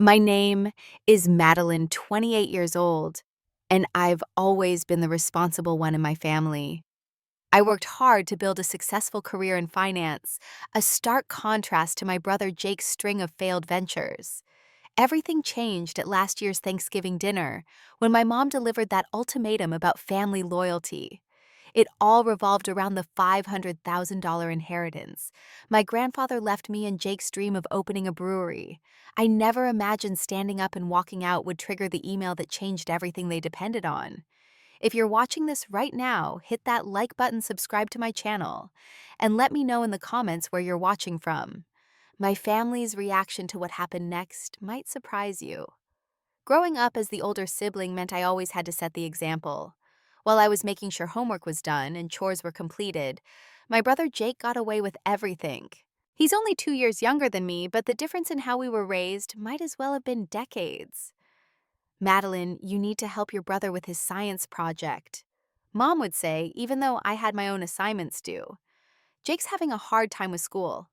My name is Madeline, 28 years old, and I've always been the responsible one in my family. I worked hard to build a successful career in finance, a stark contrast to my brother Jake's string of failed ventures. Everything changed at last year's Thanksgiving dinner when my mom delivered that ultimatum about family loyalty. It all revolved around the $500,000 inheritance. My grandfather left me and Jake's dream of opening a brewery. I never imagined standing up and walking out would trigger the email that changed everything they depended on. If you're watching this right now, hit that like button, subscribe to my channel, and let me know in the comments where you're watching from. My family's reaction to what happened next might surprise you. Growing up as the older sibling meant I always had to set the example. While I was making sure homework was done and chores were completed, my brother Jake got away with everything. He's only 2 years younger than me, but the difference in how we were raised might as well have been decades. Madeline, you need to help your brother with his science project. Mom would say, even though I had my own assignments due. Jake's having a hard time with school.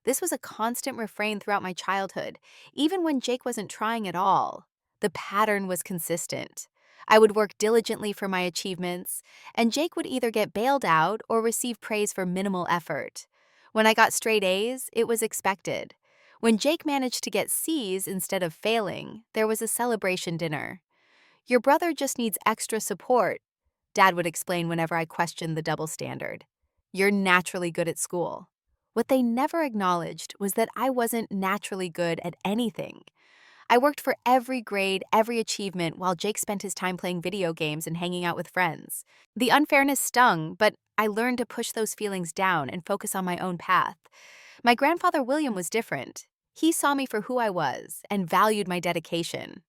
This was a constant refrain throughout my childhood, even when Jake wasn't trying at all. The pattern was consistent. I would work diligently for my achievements, and Jake would either get bailed out or receive praise for minimal effort. When I got straight A's, it was expected. When Jake managed to get C's instead of failing, there was a celebration dinner. Your brother just needs extra support, Dad would explain whenever I questioned the double standard. You're naturally good at school. What they never acknowledged was that I wasn't naturally good at anything. I worked for every grade, every achievement, while Jake spent his time playing video games and hanging out with friends. The unfairness stung, but I learned to push those feelings down and focus on my own path. My grandfather William was different. He saw me for who I was and valued my dedication.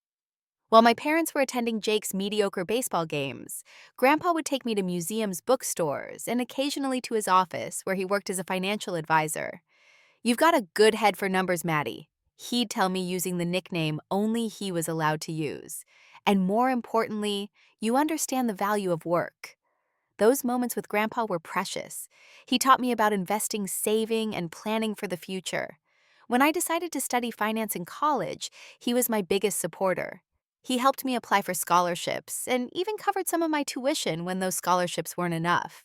While my parents were attending Jake's mediocre baseball games, Grandpa would take me to museums, bookstores, and occasionally to his office where he worked as a financial advisor. You've got a good head for numbers, Maddie. He'd tell me using the nickname only he was allowed to use. And more importantly, you understand the value of work. Those moments with Grandpa were precious. He taught me about investing, saving, and planning for the future. When I decided to study finance in college, he was my biggest supporter. He helped me apply for scholarships and even covered some of my tuition when those scholarships weren't enough.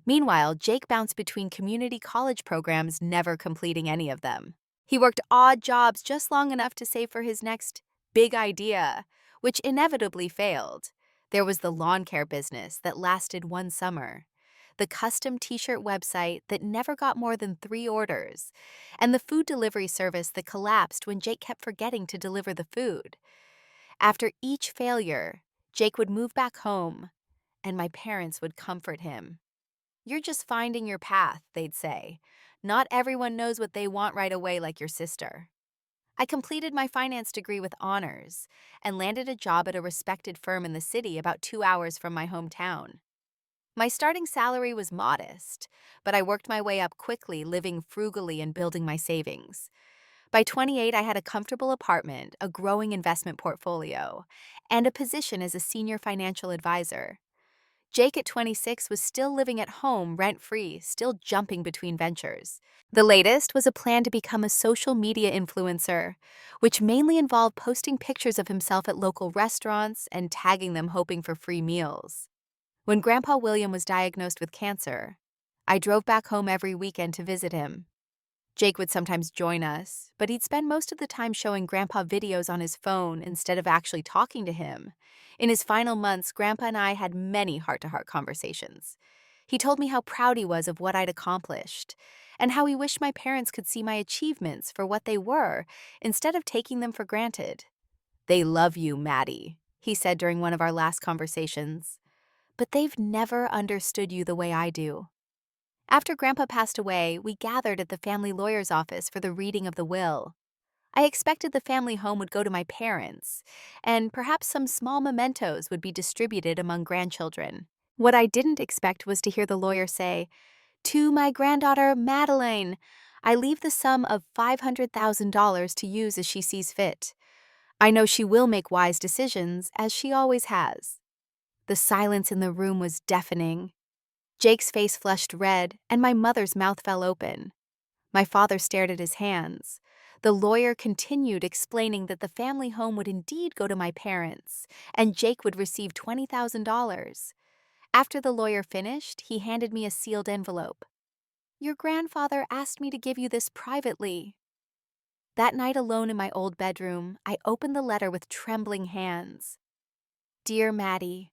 Meanwhile, Jake bounced between community college programs, never completing any of them. He worked odd jobs just long enough to save for his next big idea, which inevitably failed. There was the lawn care business that lasted one summer, the custom t-shirt website that never got more than 3 orders, and the food delivery service that collapsed when Jake kept forgetting to deliver the food. After each failure, Jake would move back home, and my parents would comfort him. You're just finding your path, they'd say. Not everyone knows what they want right away like your sister. I completed my finance degree with honors and landed a job at a respected firm in the city about 2 hours from my hometown. My starting salary was modest, but I worked my way up quickly, living frugally and building my savings. By 28, I had a comfortable apartment, a growing investment portfolio, and a position as a senior financial advisor. Jake at 26 was still living at home, rent-free, still jumping between ventures. The latest was a plan to become a social media influencer, which mainly involved posting pictures of himself at local restaurants and tagging them hoping for free meals. When Grandpa William was diagnosed with cancer, I drove back home every weekend to visit him. Jake would sometimes join us, but he'd spend most of the time showing Grandpa videos on his phone instead of actually talking to him. In his final months, Grandpa and I had many heart-to-heart conversations. He told me how proud he was of what I'd accomplished, and how he wished my parents could see my achievements for what they were, instead of taking them for granted. "They love you, Maddie," he said during one of our last conversations, "but they've never understood you the way I do." After Grandpa passed away, we gathered at the family lawyer's office for the reading of the will. I expected the family home would go to my parents, and perhaps some small mementos would be distributed among grandchildren. What I didn't expect was to hear the lawyer say, "To my granddaughter, Madeline, I leave the sum of $500,000 to use as she sees fit. I know she will make wise decisions, as she always has." The silence in the room was deafening. Jake's face flushed red, and my mother's mouth fell open. My father stared at his hands. The lawyer continued explaining that the family home would indeed go to my parents, and Jake would receive $20,000. After the lawyer finished, he handed me a sealed envelope. "Your grandfather asked me to give you this privately." That night alone in my old bedroom, I opened the letter with trembling hands. "Dear Maddie,"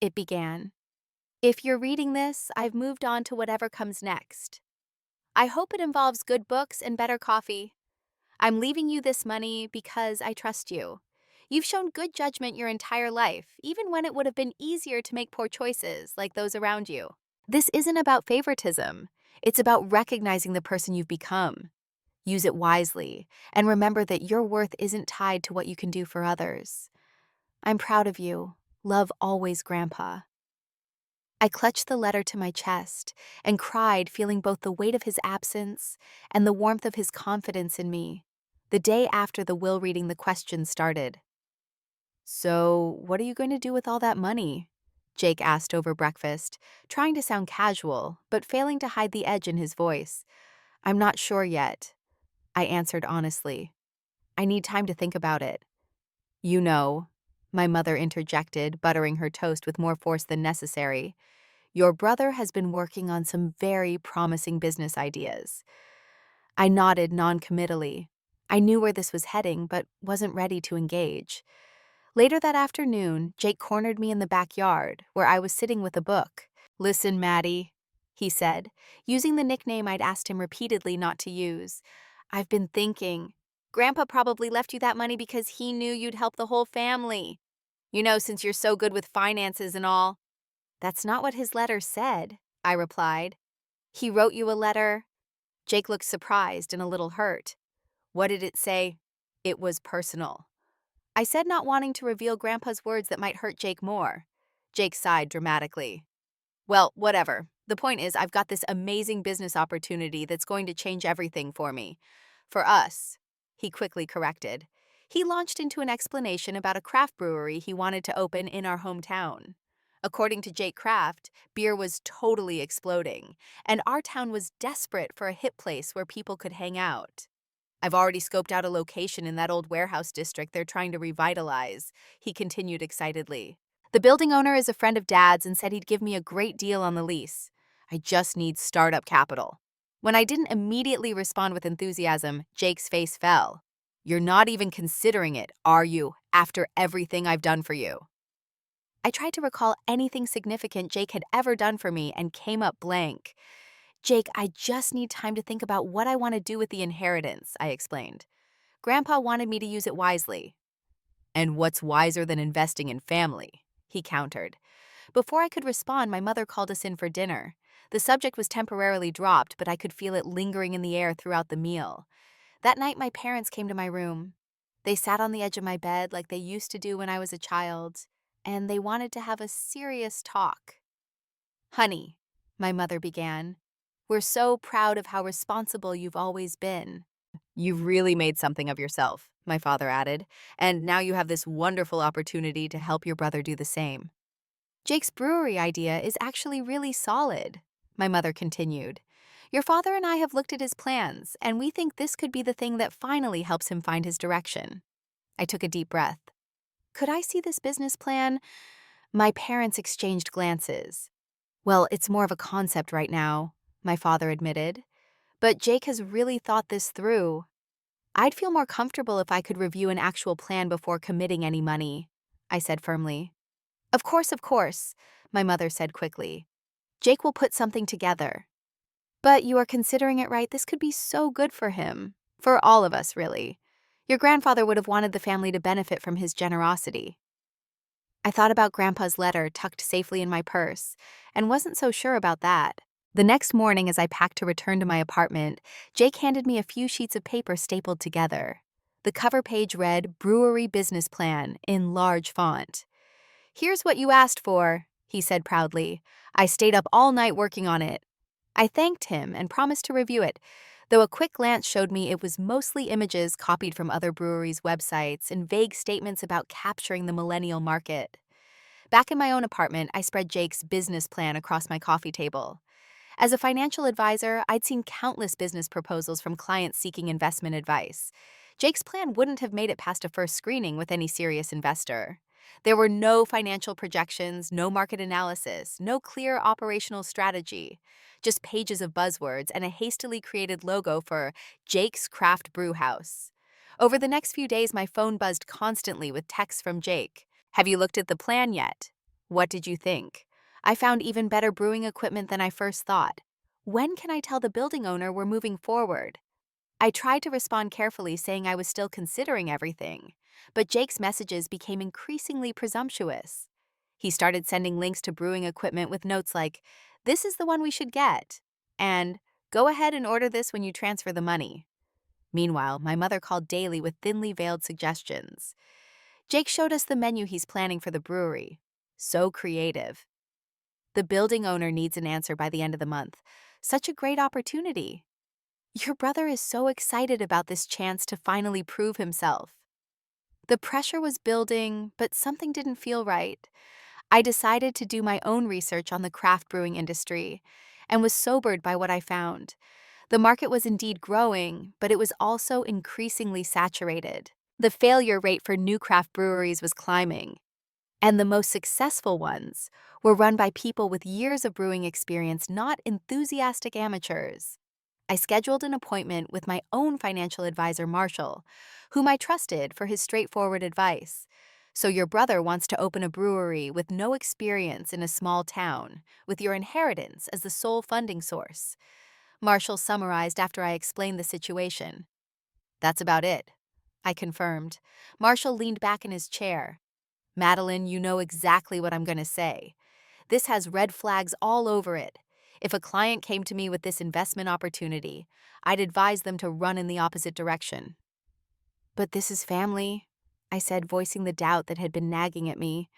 it began. "If you're reading this, I've moved on to whatever comes next. I hope it involves good books and better coffee. I'm leaving you this money because I trust you. You've shown good judgment your entire life, even when it would have been easier to make poor choices like those around you. This isn't about favoritism. It's about recognizing the person you've become. Use it wisely, and remember that your worth isn't tied to what you can do for others. I'm proud of you. Love always, Grandpa." I clutched the letter to my chest and cried, feeling both the weight of his absence and the warmth of his confidence in me. The day after the will reading, the questions started. "So, what are you going to do with all that money?" Jake asked over breakfast, trying to sound casual, but failing to hide the edge in his voice. "I'm not sure yet," I answered honestly. "I need time to think about it." "You know," my mother interjected, buttering her toast with more force than necessary, "your brother has been working on some very promising business ideas." I nodded noncommittally. I knew where this was heading, but wasn't ready to engage. Later that afternoon, Jake cornered me in the backyard, where I was sitting with a book. "Listen, Maddie," he said, using the nickname I'd asked him repeatedly not to use. "I've been thinking. Grandpa probably left you that money because he knew you'd help the whole family. You know, since you're so good with finances and all." "That's not what his letter said," I replied. "He wrote you a letter?" Jake looked surprised and a little hurt. "What did it say?" "It was personal." I said, not wanting to reveal Grandpa's words that might hurt Jake more. Jake sighed dramatically. "Well, whatever. The point is, I've got this amazing business opportunity that's going to change everything for me. For us," he quickly corrected. He launched into an explanation about a craft brewery he wanted to open in our hometown. According to Jake Kraft, beer was totally exploding, and our town was desperate for a hip place where people could hang out. "I've already scoped out a location in that old warehouse district they're trying to revitalize," he continued excitedly. "The building owner is a friend of Dad's and said he'd give me a great deal on the lease. I just need startup capital." When I didn't immediately respond with enthusiasm, Jake's face fell. "You're not even considering it, are you, after everything I've done for you?" I tried to recall anything significant Jake had ever done for me and came up blank. "Jake, I just need time to think about what I want to do with the inheritance," I explained. "Grandpa wanted me to use it wisely." "And what's wiser than investing in family?" he countered. Before I could respond, my mother called us in for dinner. The subject was temporarily dropped, but I could feel it lingering in the air throughout the meal. That night, my parents came to my room. They sat on the edge of my bed like they used to do when I was a child, and they wanted to have a serious talk. "Honey," my mother began, "we're so proud of how responsible you've always been." "You've really made something of yourself," my father added, "and now you have this wonderful opportunity to help your brother do the same." "Jake's brewery idea is actually really solid," my mother continued. "Your father and I have looked at his plans, and we think this could be the thing that finally helps him find his direction." I took a deep breath. "Could I see this business plan?" My parents exchanged glances. "Well, it's more of a concept right now," my father admitted. "But Jake has really thought this through. I'd feel more comfortable if I could review an actual plan before committing any money," I said firmly. Of course," my mother said quickly. "Jake will put something together." "But you are considering it right. This could be so good for him. For all of us, really. Your grandfather would have wanted the family to benefit from his generosity." I thought about Grandpa's letter tucked safely in my purse, and wasn't so sure about that. The next morning, as I packed to return to my apartment, Jake handed me a few sheets of paper stapled together. The cover page read, "Brewery Business Plan," in large font. "Here's what you asked for," he said proudly. "I stayed up all night working on it." I thanked him and promised to review it, though a quick glance showed me it was mostly images copied from other breweries' websites and vague statements about capturing the millennial market. Back in my own apartment, I spread Jake's business plan across my coffee table. As a financial advisor, I'd seen countless business proposals from clients seeking investment advice. Jake's plan wouldn't have made it past a first screening with any serious investor. There were no financial projections, no market analysis, no clear operational strategy, just pages of buzzwords and a hastily created logo for Jake's Craft Brew House. Over the next few days, my phone buzzed constantly with texts from Jake. Have you looked at the plan yet? What did you think? I found even better brewing equipment than I first thought. When can I tell the building owner we're moving forward? I tried to respond carefully, saying I was still considering everything, but Jake's messages became increasingly presumptuous. He started sending links to brewing equipment with notes like, "This is the one we should get," and "Go ahead and order this when you transfer the money." Meanwhile, my mother called daily with thinly veiled suggestions. Jake showed us the menu he's planning for the brewery. So creative. The building owner needs an answer by the end of the month. Such a great opportunity. Your brother is so excited about this chance to finally prove himself. The pressure was building, but something didn't feel right. I decided to do my own research on the craft brewing industry and was sobered by what I found. The market was indeed growing, but it was also increasingly saturated. The failure rate for new craft breweries was climbing, and the most successful ones were run by people with years of brewing experience, not enthusiastic amateurs. I scheduled an appointment with my own financial advisor, Marshall, whom I trusted for his straightforward advice. "So your brother wants to open a brewery with no experience in a small town, with your inheritance as the sole funding source," Marshall summarized after I explained the situation. "That's about it," I confirmed. Marshall leaned back in his chair. "Madeline, you know exactly what I'm going to say. This has red flags all over it. If a client came to me with this investment opportunity, I'd advise them to run in the opposite direction." "But this is family," I said, voicing the doubt that had been nagging at me.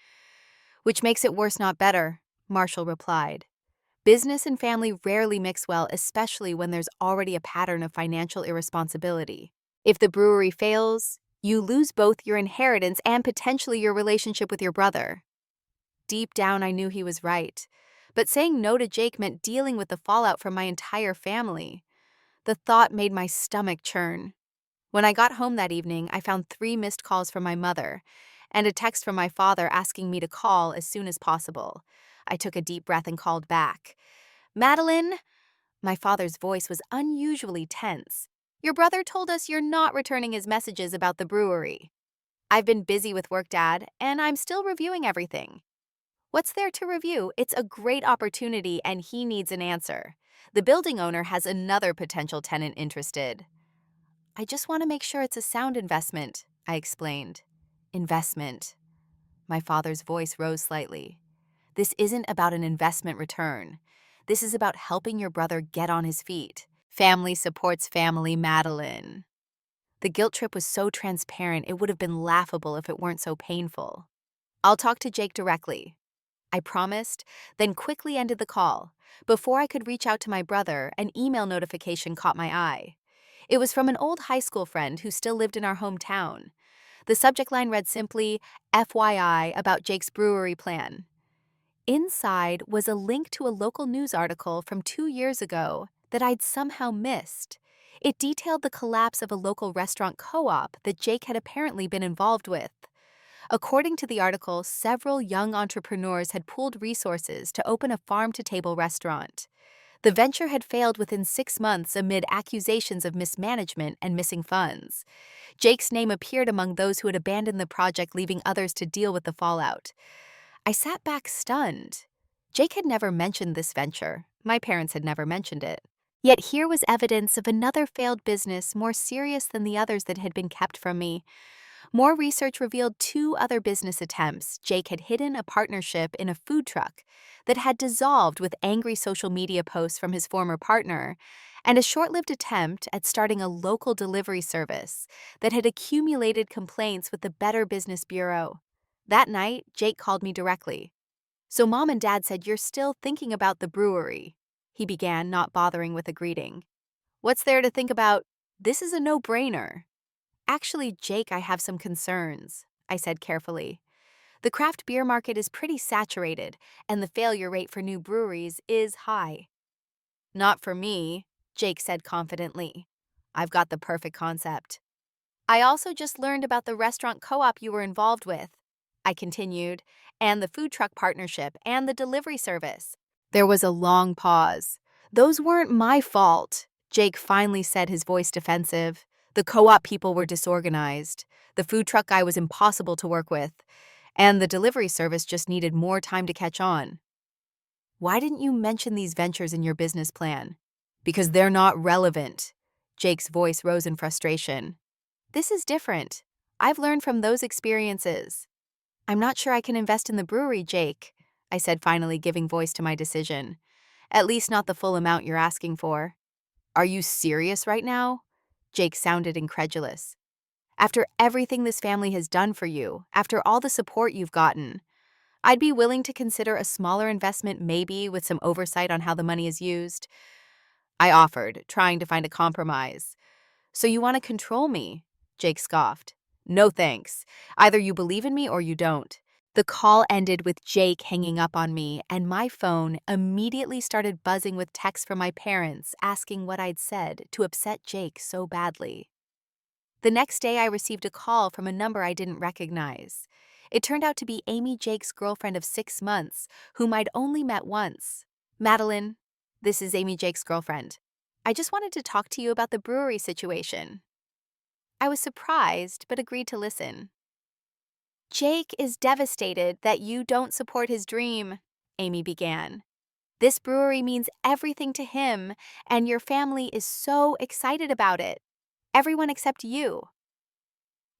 "Which makes it worse, not better," Marshall replied. "Business and family rarely mix well, especially when there's already a pattern of financial irresponsibility. If the brewery fails, you lose both your inheritance and potentially your relationship with your brother." Deep down, I knew he was right. But saying no to Jake meant dealing with the fallout from my entire family. The thought made my stomach churn. When I got home that evening, I found 3 missed calls from my mother and a text from my father asking me to call as soon as possible. I took a deep breath and called back. "Madeline?" My father's voice was unusually tense. "Your brother told us you're not returning his messages about the brewery." "I've been busy with work, Dad, and I'm still reviewing everything." "What's there to review? It's a great opportunity and he needs an answer. The building owner has another potential tenant interested." "I just want to make sure it's a sound investment," I explained. "Investment." My father's voice rose slightly. "This isn't about an investment return. This is about helping your brother get on his feet. Family supports family, Madeline." The guilt trip was so transparent it would have been laughable if it weren't so painful. "I'll talk to Jake directly," I promised, then quickly ended the call. Before I could reach out to my brother, an email notification caught my eye. It was from an old high school friend who still lived in our hometown. The subject line read simply, "FYI about Jake's brewery plan." Inside was a link to a local news article from 2 years ago that I'd somehow missed. It detailed the collapse of a local restaurant co-op that Jake had apparently been involved with. According to the article, several young entrepreneurs had pooled resources to open a farm-to-table restaurant. The venture had failed within 6 months amid accusations of mismanagement and missing funds. Jake's name appeared among those who had abandoned the project, leaving others to deal with the fallout. I sat back stunned. Jake had never mentioned this venture. My parents had never mentioned it. Yet here was evidence of another failed business more serious than the others that had been kept from me. More research revealed 2 other business attempts. Jake had hidden a partnership in a food truck that had dissolved with angry social media posts from his former partner, and a short-lived attempt at starting a local delivery service that had accumulated complaints with the Better Business Bureau. That night, Jake called me directly. "So Mom and Dad said you're still thinking about the brewery," he began, not bothering with a greeting. "What's there to think about? This is a no-brainer." "Actually, Jake, I have some concerns," I said carefully. "The craft beer market is pretty saturated, and the failure rate for new breweries is high." Not for me, Jake said confidently. I've got the perfect concept. I also just learned about the restaurant co-op you were involved with, I continued, and the food truck partnership and the delivery service. There was a long pause. Those weren't my fault, Jake finally said, his voice defensive. The co-op people were disorganized. The food truck guy was impossible to work with, and the delivery service just needed more time to catch on. Why didn't you mention these ventures in your business plan? Because they're not relevant. Jake's voice rose in frustration. This is different. I've learned from those experiences. I'm not sure I can invest in the brewery, Jake, I said, finally giving voice to my decision. At least not the full amount you're asking for. Are you serious right now? Jake sounded incredulous. After everything this family has done for you, after all the support you've gotten, I'd be willing to consider a smaller investment, maybe with some oversight on how the money is used. I offered, trying to find a compromise. So you want to control me? Jake scoffed. No thanks. Either you believe in me or you don't. The call ended with Jake hanging up on me, and my phone immediately started buzzing with texts from my parents asking what I'd said to upset Jake so badly. The next day, I received a call from a number I didn't recognize. It turned out to be Amy, Jake's girlfriend of 6 months, whom I'd only met once. Madeline, this is Amy, Jake's girlfriend. I just wanted to talk to you about the brewery situation. I was surprised, but agreed to listen. Jake is devastated that you don't support his dream, Amy began. This brewery means everything to him, and your family is so excited about it. Everyone except you.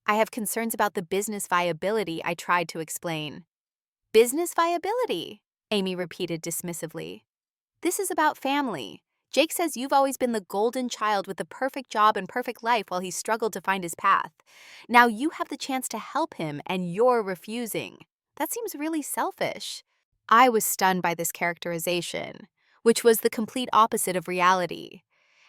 I have concerns about the business viability, I tried to explain. Business viability, Amy repeated dismissively. This is about family. Jake says you've always been the golden child with the perfect job and perfect life while he struggled to find his path. Now you have the chance to help him and you're refusing. That seems really selfish. I was stunned by this characterization, which was the complete opposite of reality.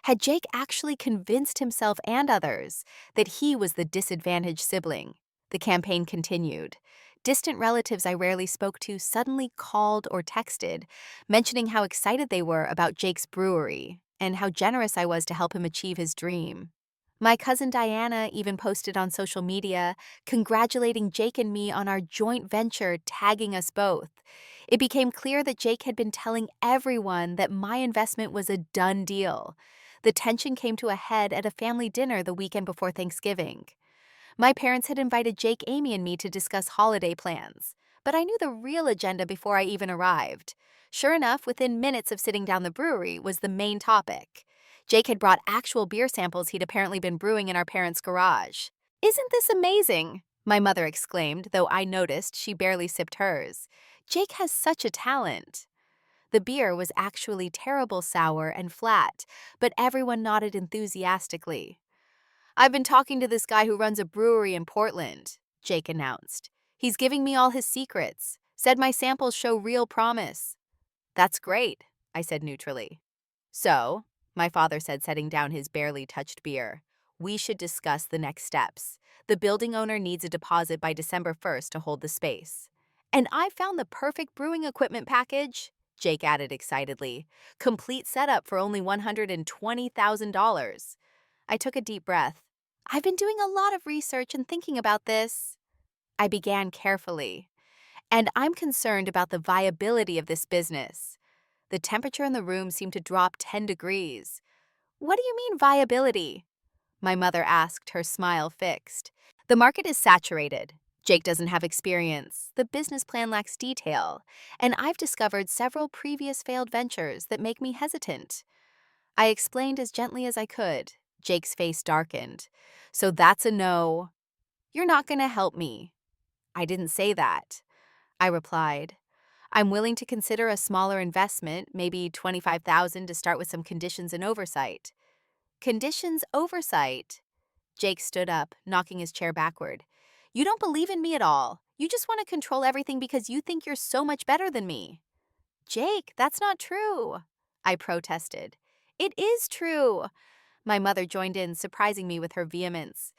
Had Jake actually convinced himself and others that he was the disadvantaged sibling? The campaign continued. Distant relatives I rarely spoke to suddenly called or texted, mentioning how excited they were about Jake's brewery and how generous I was to help him achieve his dream. My cousin Diana even posted on social media, congratulating Jake and me on our joint venture, tagging us both. It became clear that Jake had been telling everyone that my investment was a done deal. The tension came to a head at a family dinner the weekend before Thanksgiving. My parents had invited Jake, Amy, and me to discuss holiday plans, but I knew the real agenda before I even arrived. Sure enough, within minutes of sitting down, the brewery was the main topic. Jake had brought actual beer samples he'd apparently been brewing in our parents' garage. Isn't this amazing? My mother exclaimed, though I noticed she barely sipped hers. Jake has such a talent. The beer was actually terrible sour and flat, but everyone nodded enthusiastically. I've been talking to this guy who runs a brewery in Portland, Jake announced. He's giving me all his secrets, said my samples show real promise. That's great, I said neutrally. So, my father said, setting down his barely touched beer, we should discuss the next steps. The building owner needs a deposit by December 1st to hold the space. And I found the perfect brewing equipment package, Jake added excitedly. Complete setup for only $120,000. I took a deep breath. I've been doing a lot of research and thinking about this. I began carefully. And I'm concerned about the viability of this business. The temperature in the room seemed to drop 10 degrees. What do you mean, viability? My mother asked, her smile fixed. The market is saturated. Jake doesn't have experience. The business plan lacks detail. And I've discovered several previous failed ventures that make me hesitant. I explained as gently as I could. Jake's face darkened. So that's a no. You're not going to help me. I didn't say that, I replied. I'm willing to consider a smaller investment, maybe $25,000 to start with some conditions and oversight. Conditions, oversight? Jake stood up, knocking his chair backward. You don't believe in me at all. You just want to control everything because you think you're so much better than me. Jake, that's not true, I protested. It is true. My mother joined in, surprising me with her vehemence.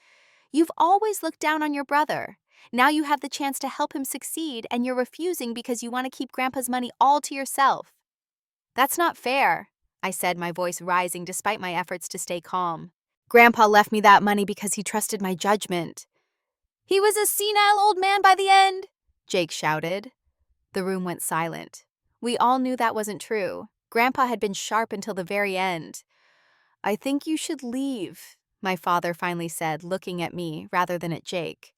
You've always looked down on your brother. Now you have the chance to help him succeed, and you're refusing because you want to keep Grandpa's money all to yourself. That's not fair, I said, my voice rising despite my efforts to stay calm. Grandpa left me that money because he trusted my judgment. He was a senile old man by the end, Jake shouted. The room went silent. We all knew that wasn't true. Grandpa had been sharp until the very end. I think you should leave, my father finally said, looking at me rather than at Jake.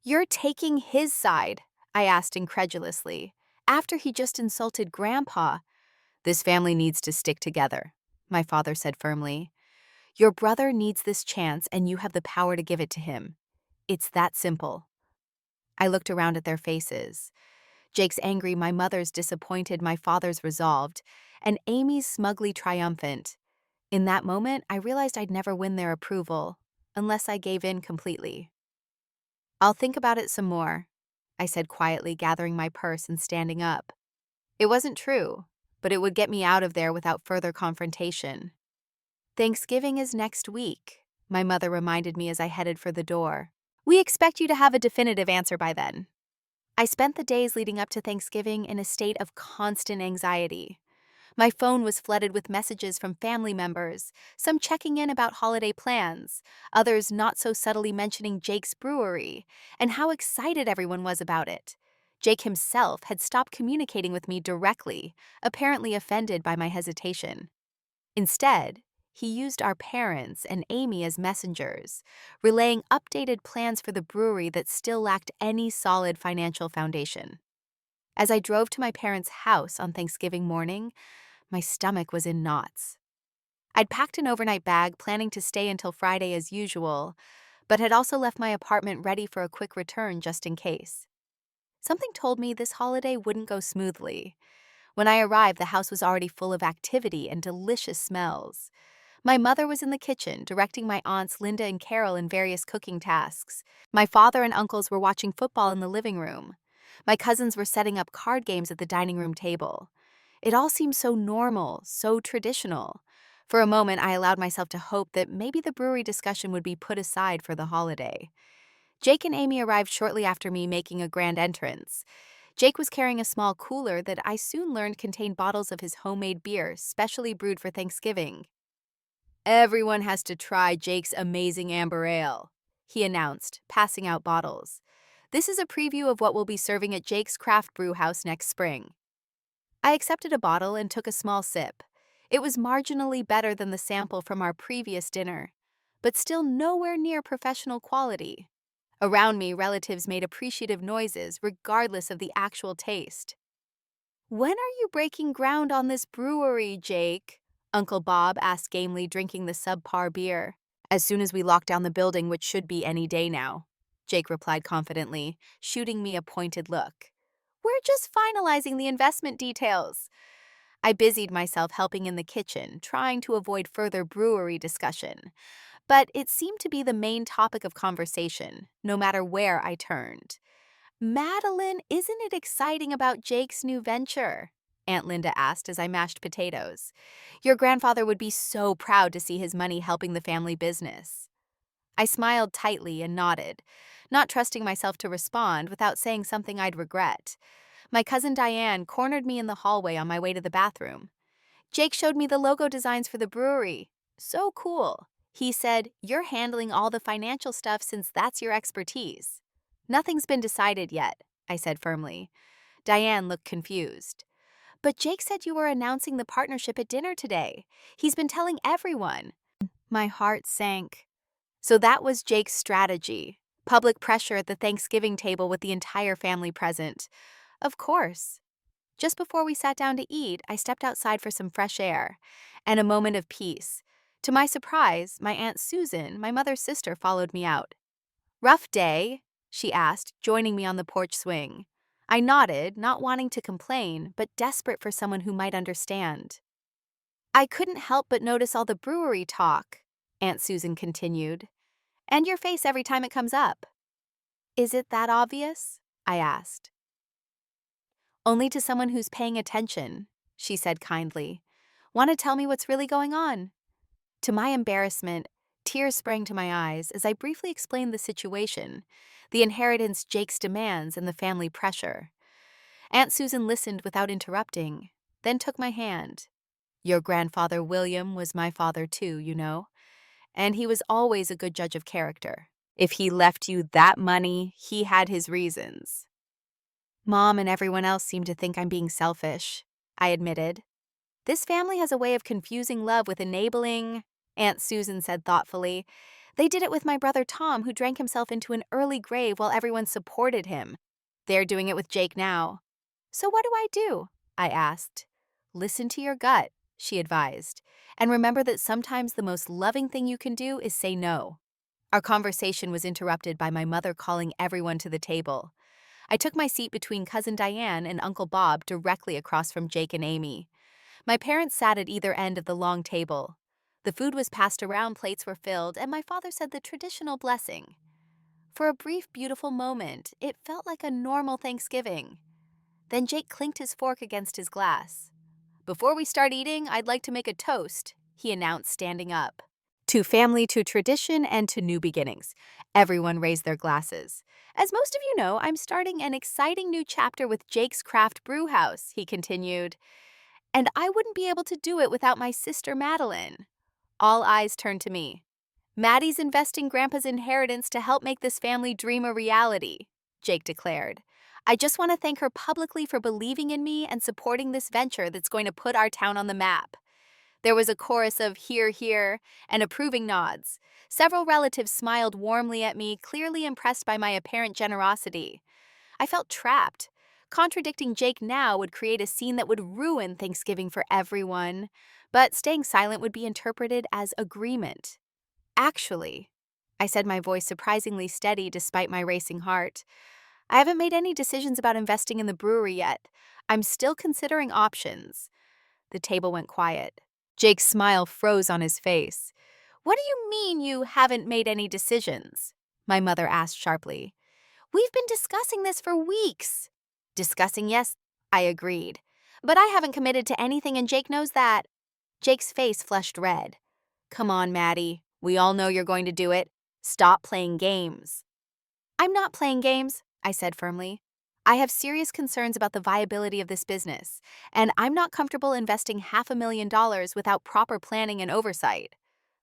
You're taking his side, I asked incredulously, after he just insulted Grandpa. This family needs to stick together, my father said firmly. Your brother needs this chance and you have the power to give it to him. It's that simple. I looked around at their faces. Jake's angry, my mother's disappointed, my father's resolved, and Amy's smugly triumphant. In that moment, I realized I'd never win their approval, unless I gave in completely. I'll think about it some more, I said quietly, gathering my purse and standing up. It wasn't true, but it would get me out of there without further confrontation. Thanksgiving is next week, my mother reminded me as I headed for the door. We expect you to have a definitive answer by then. I spent the days leading up to Thanksgiving in a state of constant anxiety. My phone was flooded with messages from family members, some checking in about holiday plans, others not so subtly mentioning Jake's brewery, and how excited everyone was about it. Jake himself had stopped communicating with me directly, apparently offended by my hesitation. Instead, he used our parents and Amy as messengers, relaying updated plans for the brewery that still lacked any solid financial foundation. As I drove to my parents' house on Thanksgiving morning, my stomach was in knots. I'd packed an overnight bag, planning to stay until Friday as usual, but had also left my apartment ready for a quick return just in case. Something told me this holiday wouldn't go smoothly. When I arrived, the house was already full of activity and delicious smells. My mother was in the kitchen, directing my aunts Linda and Carol in various cooking tasks. My father and uncles were watching football in the living room. My cousins were setting up card games at the dining room table. It all seemed so normal, so traditional. For a moment, I allowed myself to hope that maybe the brewery discussion would be put aside for the holiday. Jake and Amy arrived shortly after me, making a grand entrance. Jake was carrying a small cooler that I soon learned contained bottles of his homemade beer, specially brewed for Thanksgiving. Everyone has to try Jake's amazing amber ale, he announced, passing out bottles. This is a preview of what we'll be serving at Jake's Craft Brew House next spring. I accepted a bottle and took a small sip. It was marginally better than the sample from our previous dinner, but still nowhere near professional quality. Around me, relatives made appreciative noises regardless of the actual taste. When are you breaking ground on this brewery, Jake? Uncle Bob asked gamely, drinking the subpar beer. As soon as we lock down the building, which should be any day now, Jake replied confidently, shooting me a pointed look. We're just finalizing the investment details. I busied myself helping in the kitchen, trying to avoid further brewery discussion. But it seemed to be the main topic of conversation, no matter where I turned. Madeline, isn't it exciting about Jake's new venture? Aunt Linda asked as I mashed potatoes. Your grandfather would be so proud to see his money helping the family business. I smiled tightly and nodded, not trusting myself to respond without saying something I'd regret. My cousin Diane cornered me in the hallway on my way to the bathroom. Jake showed me the logo designs for the brewery. So cool. He said, you're handling all the financial stuff since that's your expertise. Nothing's been decided yet, I said firmly. Diane looked confused. But Jake said you were announcing the partnership at dinner today. He's been telling everyone. My heart sank. So that was Jake's strategy. Public pressure at the Thanksgiving table with the entire family present. Of course. Just before we sat down to eat, I stepped outside for some fresh air and a moment of peace. To my surprise, my Aunt Susan, my mother's sister, followed me out. Rough day? She asked, joining me on the porch swing. I nodded, not wanting to complain, but desperate for someone who might understand. I couldn't help but notice all the brewery talk, Aunt Susan continued, and your face every time it comes up. Is it that obvious? I asked. Only to someone who's paying attention, she said kindly. Want to tell me what's really going on? To my embarrassment, tears sprang to my eyes as I briefly explained the situation, the inheritance Jake's demands and the family pressure. Aunt Susan listened without interrupting, then took my hand. Your grandfather William was my father too, you know, and he was always a good judge of character. If he left you that money, he had his reasons. Mom and everyone else seem to think I'm being selfish, I admitted. This family has a way of confusing love with enabling, Aunt Susan said thoughtfully. They did it with my brother Tom, who drank himself into an early grave while everyone supported him. They're doing it with Jake now. So what do I do? I asked. Listen to your gut, she advised, and remember that sometimes the most loving thing you can do is say no. Our conversation was interrupted by my mother calling everyone to the table. I took my seat between Cousin Diane and Uncle Bob directly across from Jake and Amy. My parents sat at either end of the long table. The food was passed around, plates were filled, and my father said the traditional blessing. For a brief, beautiful moment, it felt like a normal Thanksgiving. Then Jake clinked his fork against his glass. Before we start eating, I'd like to make a toast, he announced, standing up. To family, to tradition, and to new beginnings. Everyone raised their glasses. As most of you know, I'm starting an exciting new chapter with Jake's Craft Brew House, he continued. And I wouldn't be able to do it without my sister Madeline. All eyes turned to me. Maddie's investing Grandpa's inheritance to help make this family dream a reality, Jake declared. I just want to thank her publicly for believing in me and supporting this venture that's going to put our town on the map. There was a chorus of hear, hear, and approving nods. Several relatives smiled warmly at me, clearly impressed by my apparent generosity. I felt trapped. Contradicting Jake now would create a scene that would ruin Thanksgiving for everyone, but staying silent would be interpreted as agreement. Actually, I said, my voice surprisingly steady despite my racing heart, I haven't made any decisions about investing in the brewery yet. I'm still considering options. The table went quiet. Jake's smile froze on his face. What do you mean you haven't made any decisions? My mother asked sharply. We've been discussing this for weeks. Discussing, yes, I agreed. But I haven't committed to anything and Jake knows that. Jake's face flushed red. Come on, Maddie. We all know you're going to do it. Stop playing games. I'm not playing games, I said firmly. I have serious concerns about the viability of this business, and I'm not comfortable investing $500,000 without proper planning and oversight.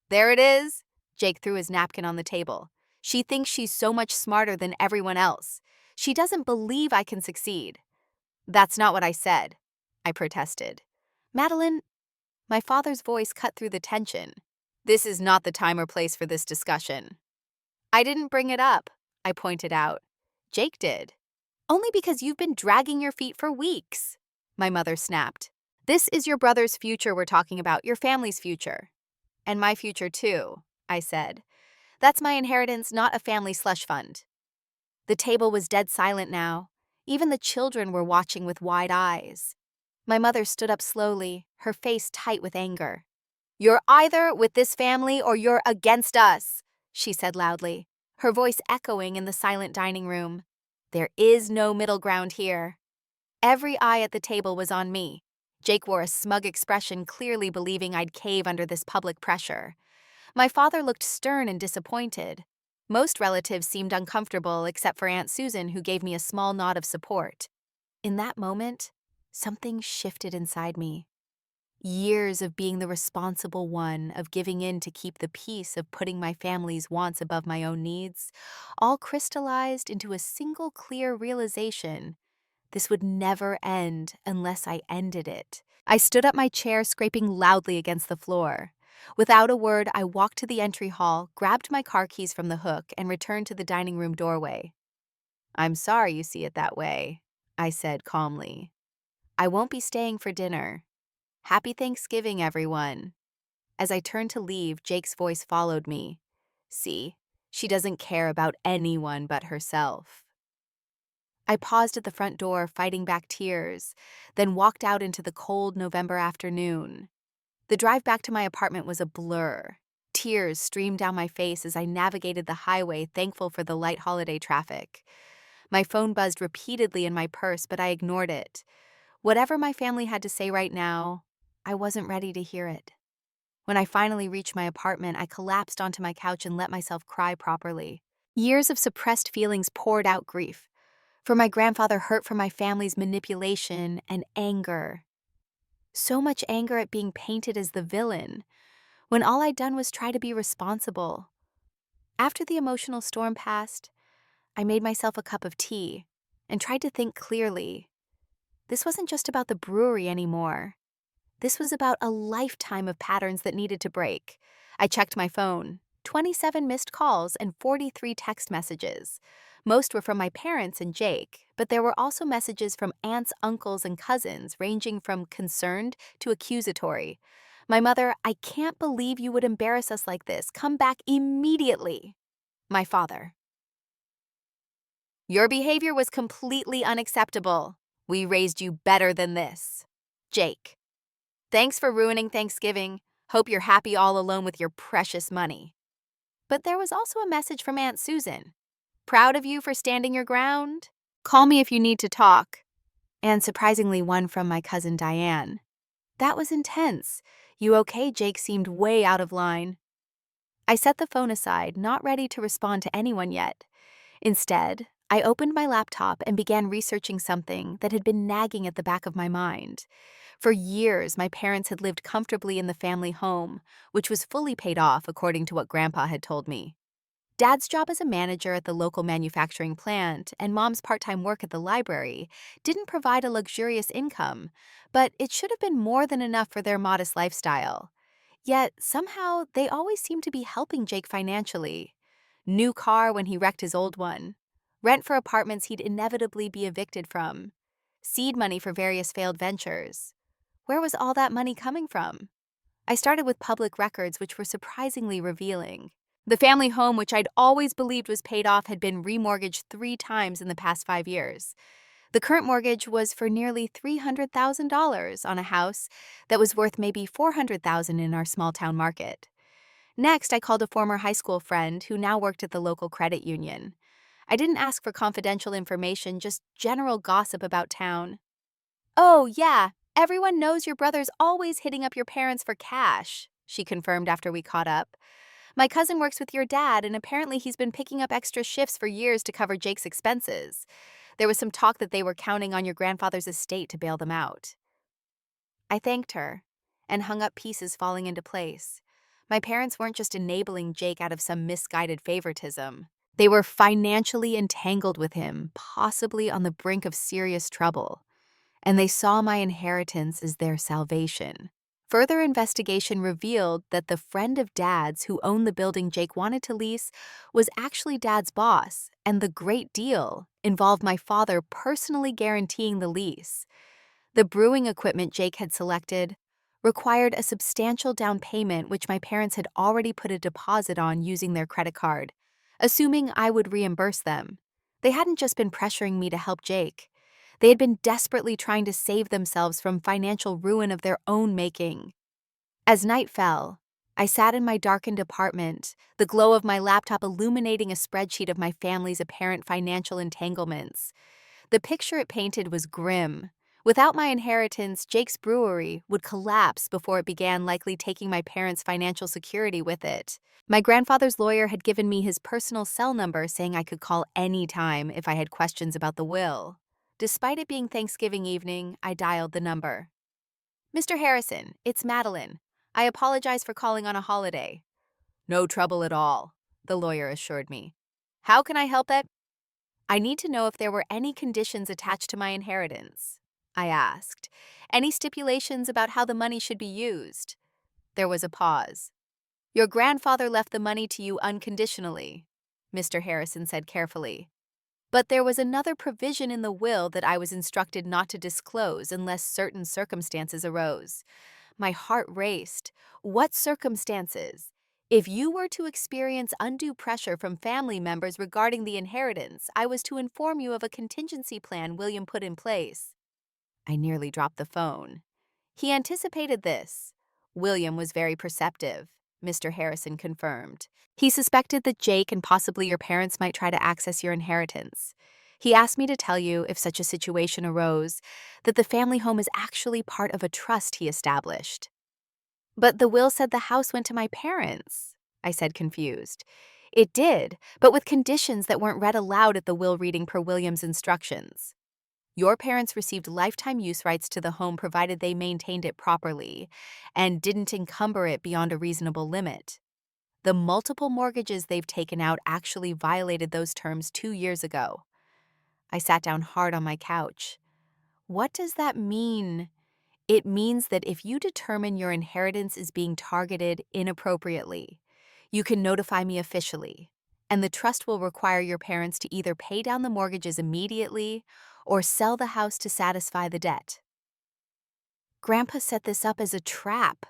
There it is. Jake threw his napkin on the table. She thinks she's so much smarter than everyone else. She doesn't believe I can succeed. That's not what I said, I protested. Madeline, my father's voice cut through the tension. This is not the time or place for this discussion. I didn't bring it up, I pointed out. Jake did. Only because you've been dragging your feet for weeks, my mother snapped. This is your brother's future we're talking about, your family's future. And my future too, I said. That's my inheritance, not a family slush fund. The table was dead silent now. Even the children were watching with wide eyes. My mother stood up slowly, her face tight with anger. You're either with this family or you're against us, she said loudly, her voice echoing in the silent dining room. There is no middle ground here. Every eye at the table was on me. Jake wore a smug expression, clearly believing I'd cave under this public pressure. My father looked stern and disappointed. Most relatives seemed uncomfortable except for Aunt Susan, who gave me a small nod of support. In that moment, something shifted inside me. Years of being the responsible one, of giving in to keep the peace, of putting my family's wants above my own needs, all crystallized into a single clear realization. This would never end unless I ended it. I stood up my chair, scraping loudly against the floor. Without a word, I walked to the entry hall, grabbed my car keys from the hook, and returned to the dining room doorway. I'm sorry you see it that way, I said calmly. I won't be staying for dinner. Happy Thanksgiving, everyone. As I turned to leave, Jake's voice followed me. See, she doesn't care about anyone but herself. I paused at the front door, fighting back tears, then walked out into the cold November afternoon. The drive back to my apartment was a blur. Tears streamed down my face as I navigated the highway, thankful for the light holiday traffic. My phone buzzed repeatedly in my purse, but I ignored it. Whatever my family had to say right now, I wasn't ready to hear it. When I finally reached my apartment, I collapsed onto my couch and let myself cry properly. Years of suppressed feelings poured out grief. For my grandfather, hurt from my family's manipulation and anger. So much anger at being painted as the villain, when all I'd done was try to be responsible. After the emotional storm passed, I made myself a cup of tea and tried to think clearly. This wasn't just about the brewery anymore. This was about a lifetime of patterns that needed to break. I checked my phone. 27 missed calls and 43 text messages. Most were from my parents and Jake, but there were also messages from aunts, uncles, and cousins, ranging from concerned to accusatory. My mother, "I can't believe you would embarrass us like this. Come back immediately." My father, "Your behavior was completely unacceptable. We raised you better than this." Jake, "Thanks for ruining Thanksgiving. Hope you're happy all alone with your precious money." But there was also a message from Aunt Susan. "Proud of you for standing your ground. Call me if you need to talk." And surprisingly, one from my cousin Diane. That was intense. "You okay?" Jake seemed way out of line. I set the phone aside, not ready to respond to anyone yet. Instead, I opened my laptop and began researching something that had been nagging at the back of my mind. For years, my parents had lived comfortably in the family home, which was fully paid off according to what Grandpa had told me. Dad's job as a manager at the local manufacturing plant and Mom's part-time work at the library didn't provide a luxurious income, but it should have been more than enough for their modest lifestyle. Yet, somehow, they always seemed to be helping Jake financially. New car when he wrecked his old one. Rent for apartments he'd inevitably be evicted from. Seed money for various failed ventures. Where was all that money coming from? I started with public records, which were surprisingly revealing. The family home, which I'd always believed was paid off, had been remortgaged 3 times in the past 5 years. The current mortgage was for nearly $300,000 on a house that was worth maybe $400,000 in our small town market. Next, I called a former high school friend who now worked at the local credit union. I didn't ask for confidential information, just general gossip about town. "Oh, yeah, everyone knows your brother's always hitting up your parents for cash," she confirmed after we caught up. "My cousin works with your dad, and apparently he's been picking up extra shifts for years to cover Jake's expenses. There was some talk that they were counting on your grandfather's estate to bail them out." I thanked her and hung up pieces falling into place. My parents weren't just enabling Jake out of some misguided favoritism. They were financially entangled with him, possibly on the brink of serious trouble, and they saw my inheritance as their salvation. Further investigation revealed that the friend of Dad's who owned the building Jake wanted to lease was actually Dad's boss, and the great deal involved my father personally guaranteeing the lease. The brewing equipment Jake had selected required a substantial down payment, which my parents had already put a deposit on using their credit card, assuming I would reimburse them. They hadn't just been pressuring me to help Jake. They had been desperately trying to save themselves from financial ruin of their own making. As night fell, I sat in my darkened apartment, the glow of my laptop illuminating a spreadsheet of my family's apparent financial entanglements. The picture it painted was grim. Without my inheritance, Jake's brewery would collapse before it began, likely taking my parents' financial security with it. My grandfather's lawyer had given me his personal cell number, saying I could call any time if I had questions about the will. Despite it being Thanksgiving evening, I dialed the number. "Mr. Harrison, it's Madeline. I apologize for calling on a holiday." "No trouble at all," the lawyer assured me. "How can I help it?" "I need to know if there were any conditions attached to my inheritance," I asked. "Any stipulations about how the money should be used?" There was a pause. "Your grandfather left the money to you unconditionally," Mr. Harrison said carefully. "But there was another provision in the will that I was instructed not to disclose unless certain circumstances arose." My heart raced. What circumstances? If you were to experience undue pressure from family members regarding the inheritance, I was to inform you of a contingency plan William put in place. I nearly dropped the phone. He anticipated this. William was very perceptive, Mr. Harrison confirmed. He suspected that Jake and possibly your parents might try to access your inheritance. He asked me to tell you, if such a situation arose, that the family home is actually part of a trust he established. "But the will said the house went to my parents," I said, confused. "It did, but with conditions that weren't read aloud at the will reading per William's instructions." Your parents received lifetime use rights to the home provided they maintained it properly and didn't encumber it beyond a reasonable limit. The multiple mortgages they've taken out actually violated those terms 2 years ago. I sat down hard on my couch. What does that mean? It means that if you determine your inheritance is being targeted inappropriately, you can notify me officially, and the trust will require your parents to either pay down the mortgages immediately or sell the house to satisfy the debt. Grandpa set this up as a trap,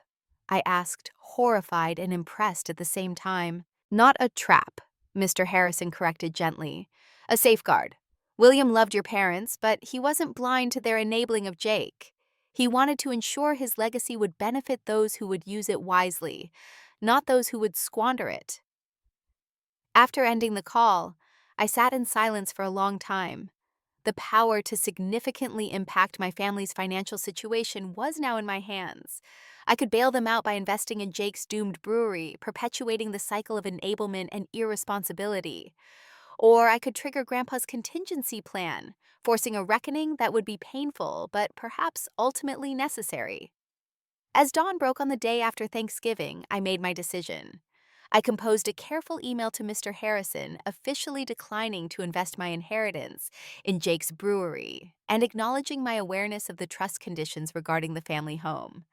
I asked, horrified and impressed at the same time. Not a trap, Mr. Harrison corrected gently. A safeguard. William loved your parents, but he wasn't blind to their enabling of Jake. He wanted to ensure his legacy would benefit those who would use it wisely, not those who would squander it. After ending the call, I sat in silence for a long time. The power to significantly impact my family's financial situation was now in my hands. I could bail them out by investing in Jake's doomed brewery, perpetuating the cycle of enablement and irresponsibility. Or I could trigger Grandpa's contingency plan, forcing a reckoning that would be painful but perhaps ultimately necessary. As dawn broke on the day after Thanksgiving, I made my decision. I composed a careful email to Mr. Harrison, officially declining to invest my inheritance in Jake's brewery and acknowledging my awareness of the trust conditions regarding the family home.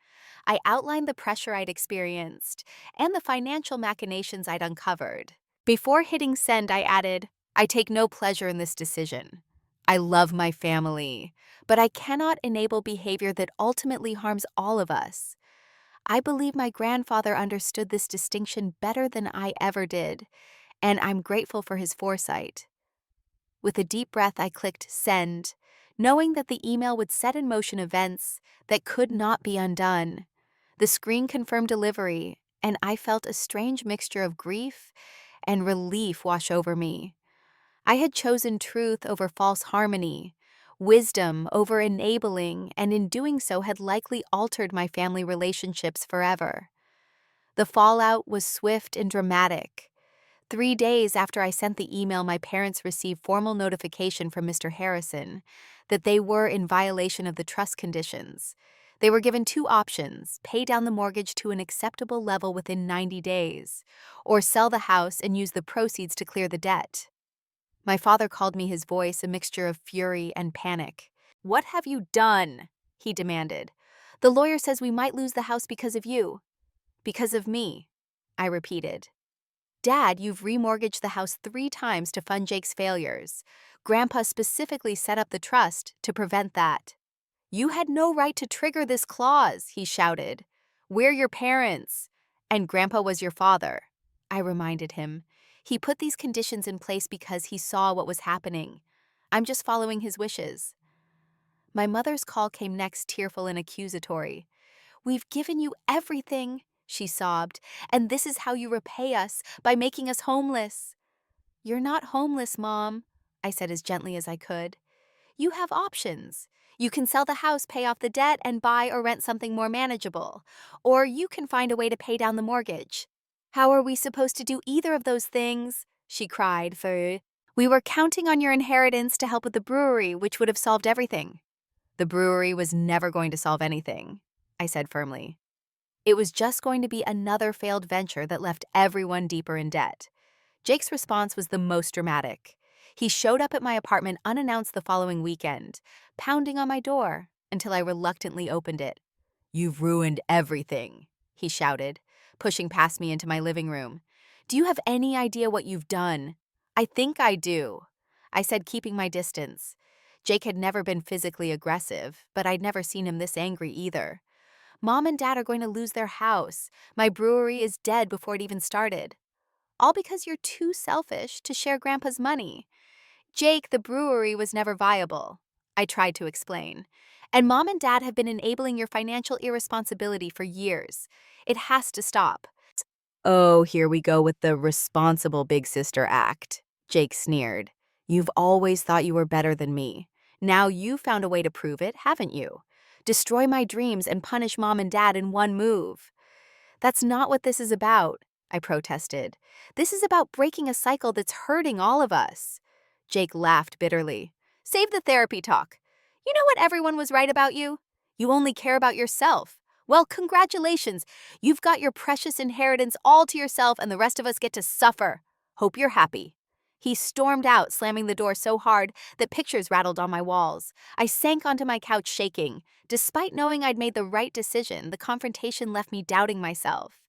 I outlined the pressure I'd experienced and the financial machinations I'd uncovered. Before hitting send, I added, I take no pleasure in this decision. I love my family, but I cannot enable behavior that ultimately harms all of us. I believe my grandfather understood this distinction better than I ever did, and I'm grateful for his foresight. With a deep breath, I clicked send, knowing that the email would set in motion events that could not be undone. The screen confirmed delivery, and I felt a strange mixture of grief and relief wash over me. I had chosen truth over false harmony, wisdom over enabling, and in doing so had likely altered my family relationships forever. The fallout was swift and dramatic. 3 days after I sent the email, my parents received formal notification from Mr. Harrison that they were in violation of the trust conditions. They were given 2 options: pay down the mortgage to an acceptable level within 90 days, or sell the house and use the proceeds to clear the debt. My father called me, his voice a mixture of fury and panic. "What have you done?" he demanded. "The lawyer says we might lose the house because of you." "Because of me," I repeated. "Dad, you've remortgaged the house 3 times to fund Jake's failures. Grandpa specifically set up the trust to prevent that." "You had no right to trigger this clause," he shouted. "We're your parents, and Grandpa was your father," I reminded him. "He put these conditions in place because he saw what was happening. I'm just following his wishes." My mother's call came next, tearful and accusatory. "We've given you everything," she sobbed, "and this is how you repay us, by making us homeless." "You're not homeless, Mom," I said as gently as I could. "You have options. You can sell the house, pay off the debt, and buy or rent something more manageable. Or you can find a way to pay down the mortgage." "How are we supposed to do either of those things?" she cried. "We were counting on your inheritance to help with the brewery, which would have solved everything." "The brewery was never going to solve anything," I said firmly. It was just going to be another failed venture that left everyone deeper in debt. Jake's response was the most dramatic. He showed up at my apartment unannounced the following weekend, pounding on my door until I reluctantly opened it. "You've ruined everything," he shouted, pushing past me into my living room. "Do you have any idea what you've done?" "I think I do," I said, keeping my distance. Jake had never been physically aggressive, but I'd never seen him this angry either. "Mom and Dad are going to lose their house. My brewery is dead before it even started. All because you're too selfish to share Grandpa's money. Jake, the brewery was never viable," I tried to explain. "And Mom and Dad have been enabling your financial irresponsibility for years. It has to stop." "Oh, here we go with the responsible big sister act," Jake sneered. "You've always thought you were better than me. Now you've found a way to prove it, haven't you? Destroy my dreams and punish Mom and Dad in one move." "That's not what this is about," I protested. "This is about breaking a cycle that's hurting all of us." Jake laughed bitterly. "Save the therapy talk. You know what everyone was right about you? You only care about yourself. Well, congratulations. You've got your precious inheritance all to yourself, and the rest of us get to suffer. Hope you're happy." He stormed out, slamming the door so hard that pictures rattled on my walls. I sank onto my couch shaking. Despite knowing I'd made the right decision, the confrontation left me doubting myself.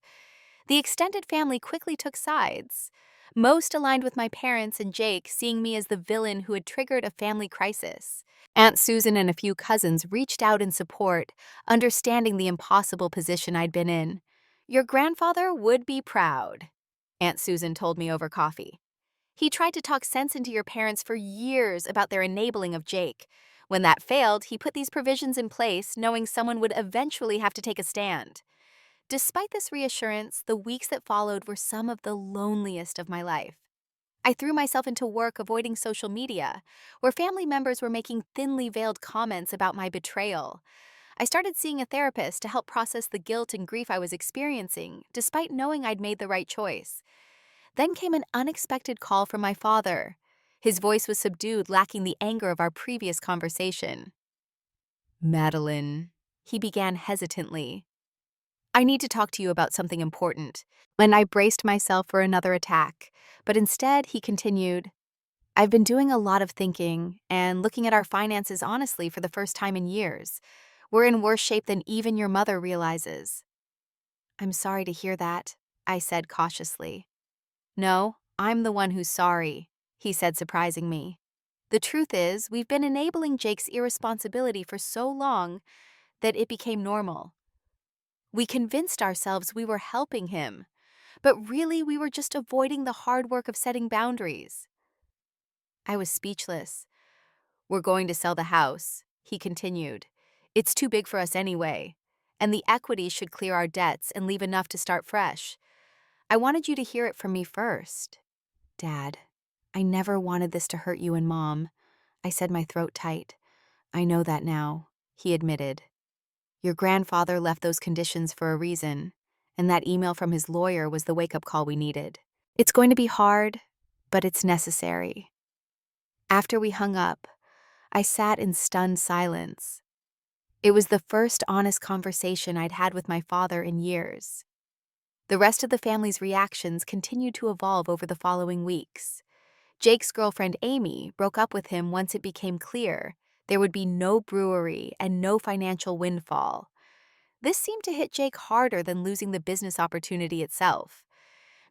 The extended family quickly took sides. Most aligned with my parents and Jake, seeing me as the villain who had triggered a family crisis. Aunt Susan and a few cousins reached out in support, understanding the impossible position I'd been in. "Your grandfather would be proud," Aunt Susan told me over coffee. "He tried to talk sense into your parents for years about their enabling of Jake. When that failed, he put these provisions in place, knowing someone would eventually have to take a stand." Despite this reassurance, the weeks that followed were some of the loneliest of my life. I threw myself into work avoiding social media, where family members were making thinly veiled comments about my betrayal. I started seeing a therapist to help process the guilt and grief I was experiencing, despite knowing I'd made the right choice. Then came an unexpected call from my father. His voice was subdued, lacking the anger of our previous conversation. "Madeline," he began hesitantly, "I need to talk to you about something important." And I braced myself for another attack, but instead he continued, "I've been doing a lot of thinking and looking at our finances honestly for the first time in years. We're in worse shape than even your mother realizes." "I'm sorry to hear that," I said cautiously. "No, I'm the one who's sorry," he said, surprising me. "The truth is, we've been enabling Jake's irresponsibility for so long that it became normal. We convinced ourselves we were helping him, but really we were just avoiding the hard work of setting boundaries." I was speechless. "We're going to sell the house," he continued. "It's too big for us anyway, and the equity should clear our debts and leave enough to start fresh. I wanted you to hear it from me first." "Dad, I never wanted this to hurt you and Mom," I said, my throat tight. "I know that now," he admitted. "Your grandfather left those conditions for a reason, and that email from his lawyer was the wake-up call we needed. It's going to be hard, but it's necessary." After we hung up, I sat in stunned silence. It was the first honest conversation I'd had with my father in years. The rest of the family's reactions continued to evolve over the following weeks. Jake's girlfriend Amy broke up with him once it became clear there would be no brewery and no financial windfall. This seemed to hit Jake harder than losing the business opportunity itself.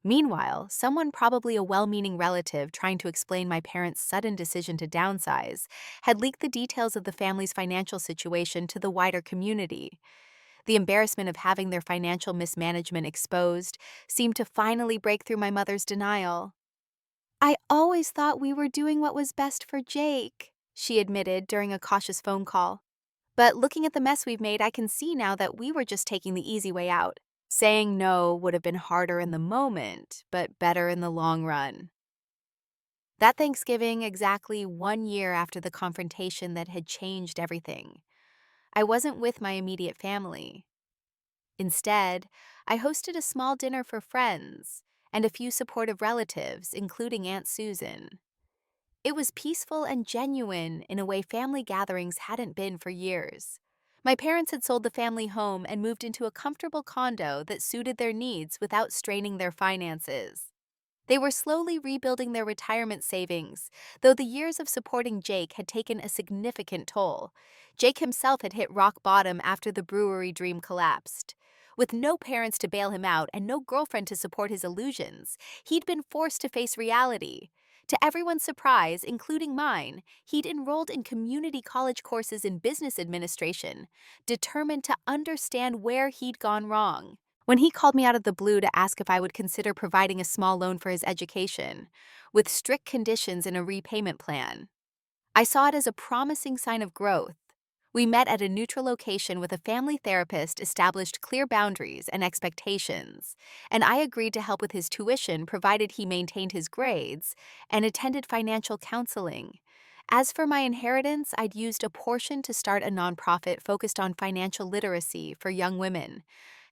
Meanwhile, someone, probably a well-meaning relative trying to explain my parents' sudden decision to downsize, had leaked the details of the family's financial situation to the wider community. The embarrassment of having their financial mismanagement exposed seemed to finally break through my mother's denial. "I always thought we were doing what was best for Jake," she admitted during a cautious phone call. "But looking at the mess we've made, I can see now that we were just taking the easy way out. Saying no would have been harder in the moment, but better in the long run." That Thanksgiving, exactly 1 year after the confrontation that had changed everything, I wasn't with my immediate family. Instead, I hosted a small dinner for friends and a few supportive relatives, including Aunt Susan. It was peaceful and genuine in a way family gatherings hadn't been for years. My parents had sold the family home and moved into a comfortable condo that suited their needs without straining their finances. They were slowly rebuilding their retirement savings, though the years of supporting Jake had taken a significant toll. Jake himself had hit rock bottom after the brewery dream collapsed. With no parents to bail him out and no girlfriend to support his illusions, he'd been forced to face reality. To everyone's surprise, including mine, he'd enrolled in community college courses in business administration, determined to understand where he'd gone wrong. When he called me out of the blue to ask if I would consider providing a small loan for his education, with strict conditions and a repayment plan, I saw it as a promising sign of growth. We met at a neutral location with a family therapist, established clear boundaries and expectations, and I agreed to help with his tuition provided he maintained his grades and attended financial counseling. As for my inheritance, I'd used a portion to start a nonprofit focused on financial literacy for young women,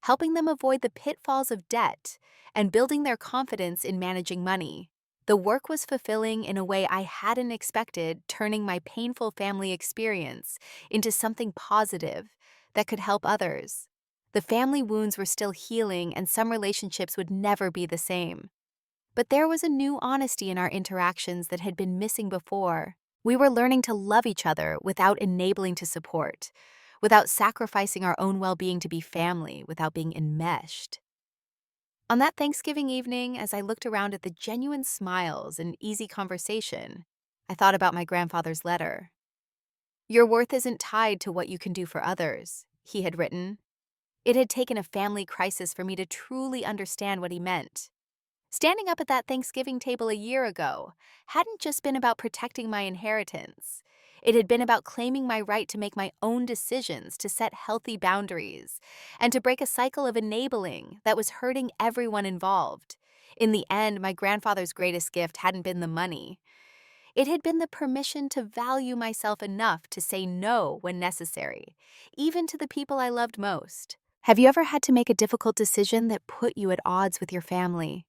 helping them avoid the pitfalls of debt and building their confidence in managing money. The work was fulfilling in a way I hadn't expected, turning my painful family experience into something positive that could help others. The family wounds were still healing, and some relationships would never be the same. But there was a new honesty in our interactions that had been missing before. We were learning to love each other without enabling to support, without sacrificing our own well-being to be family, without being enmeshed. On that Thanksgiving evening, as I looked around at the genuine smiles and easy conversation, I thought about my grandfather's letter. "Your worth isn't tied to what you can do for others," he had written. It had taken a family crisis for me to truly understand what he meant. Standing up at that Thanksgiving table a year ago hadn't just been about protecting my inheritance. It had been about claiming my right to make my own decisions, to set healthy boundaries, and to break a cycle of enabling that was hurting everyone involved. In the end, my grandfather's greatest gift hadn't been the money. It had been the permission to value myself enough to say no when necessary, even to the people I loved most. Have you ever had to make a difficult decision that put you at odds with your family?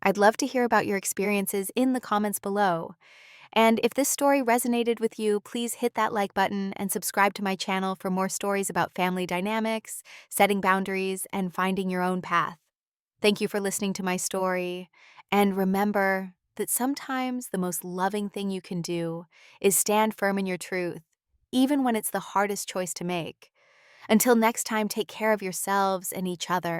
I'd love to hear about your experiences in the comments below. And if this story resonated with you, please hit that like button and subscribe to my channel for more stories about family dynamics, setting boundaries, and finding your own path. Thank you for listening to my story. And remember that sometimes the most loving thing you can do is stand firm in your truth, even when it's the hardest choice to make. Until next time, take care of yourselves and each other.